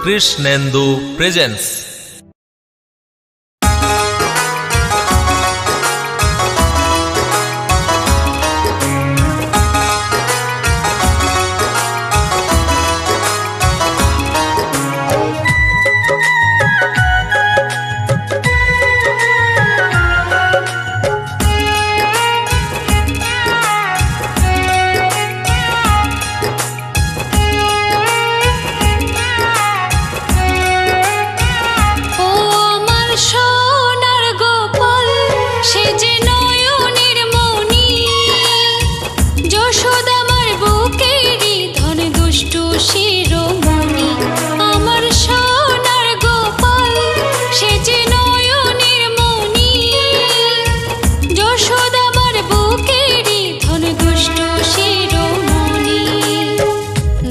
Krishnendu presence.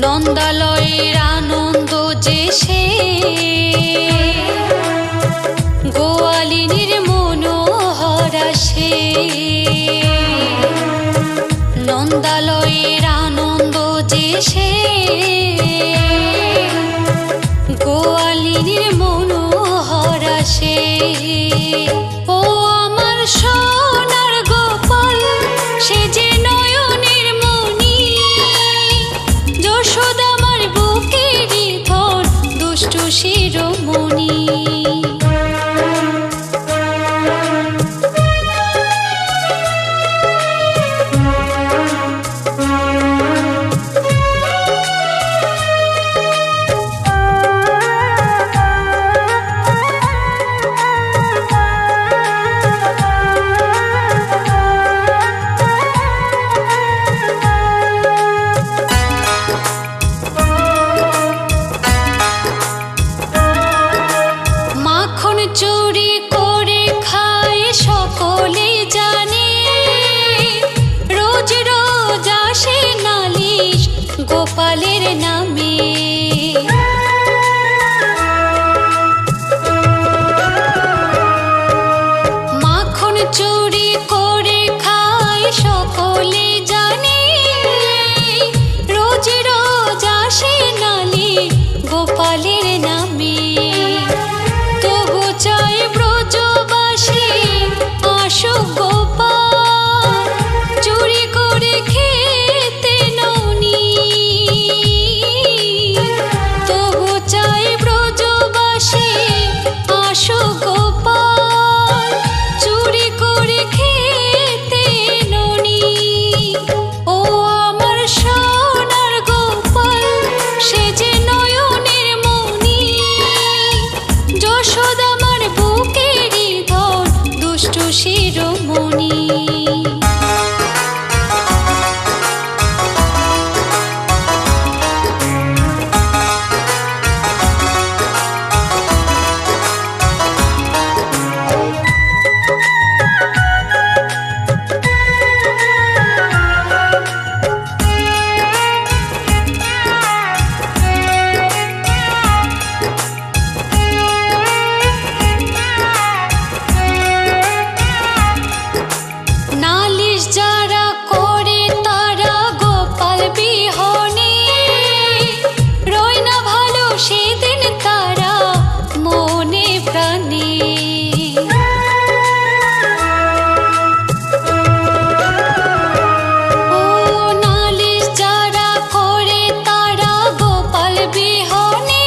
নন্দালয়ের আনন্দ যে সে, গোয়ালিনীর মনোহরা সে। নন্দালয়ের আনন্দ যে সে, গোয়ালিনীর মনোহরা সে। ও আমার সোনার গোপাল, সে যে নয়নের মণি, যশোদামার বুকেরই ধন, দুষ্টু শিরোমণি। চুরি করে খায় সকলে জানে, রোজ রোজ আসে নালিশ গোপালের নামে। মাখন চুরি করে খায় সকলে জানে, রোজ রোজ আসে নালিশ গোপালের নামে। চাই ব্রজবাসী আসুক গোপাল, চুরি করে খেতে ননি। তবু চাই ব্রজবাসী আসুক গোপাল, চুরি করে খেতে ননি। ও আমার সোনার গোপাল, সে যে নয়নের মণি, যশোদামার বুকেরই ধন, দুষ্টু শিরোমণি। নালিশ যারা করে তারা গোপাল বিহনে, রয় না ভালো সেদিন তারা মনে প্রাণে। ও নালিশ যারা করে তারা গোপাল বিহনে,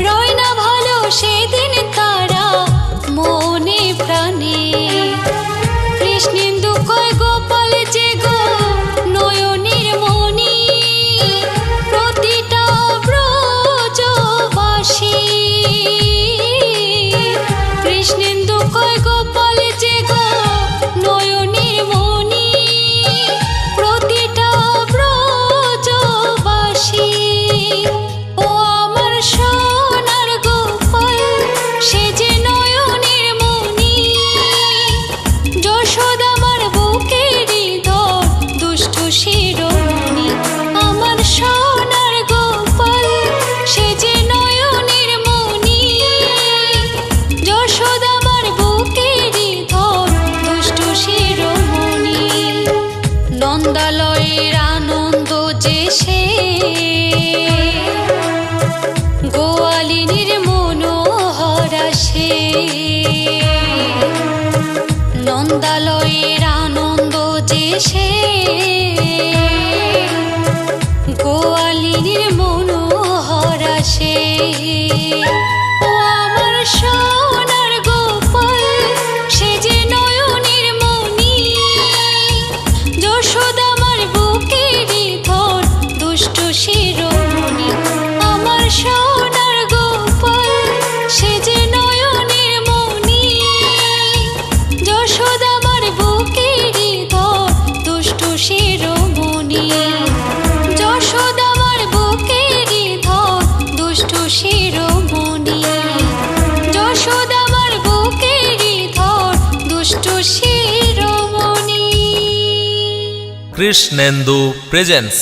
রয় না ভালো সেদিন তারা মনে প্রাণে। কৃষ্ণেন্দু কয় গোপাল যে গো নয়নের মণি, প্রতিটা ব্রজবাসী। কৃষ্ণেন্দু কয় গোপাল যে গো নয়নের মণি, প্রতিটা ব্রজবাসী। ও আমার সোনার গোপাল, সে যে নয়নের মণি, যশোদামার বুকেরই ধন, দুষ্টু শিরোমণি। আমার সোনার গোপাল, সে যে নয়নের মণি, যশোদামার বুকেরই ধন, দুষ্টু শিরোমণি। নন্দালয়ের আনন্দ যে সে, নন্দালয়ের আনন্দ যে সে গোয়ালিনীর মনোহরা সে ও আমার সোনার গোপাল সে যে নয়নের মণি যশোদামার বুকেরই ধর দুষ্ট শিরোমণি আমার সোনার গোপাল সে যে নয়নের মণি যশোদামার বুকেরই ধর দুষ্ট শিরোমণি যশোদামার বুকেরই ধর দুষ্ট শিরোমণি যশোদামার বুকেরই ধর দুষ্ট শিরোমণি। কৃষ্ণেন্দু প্রেজেন্স।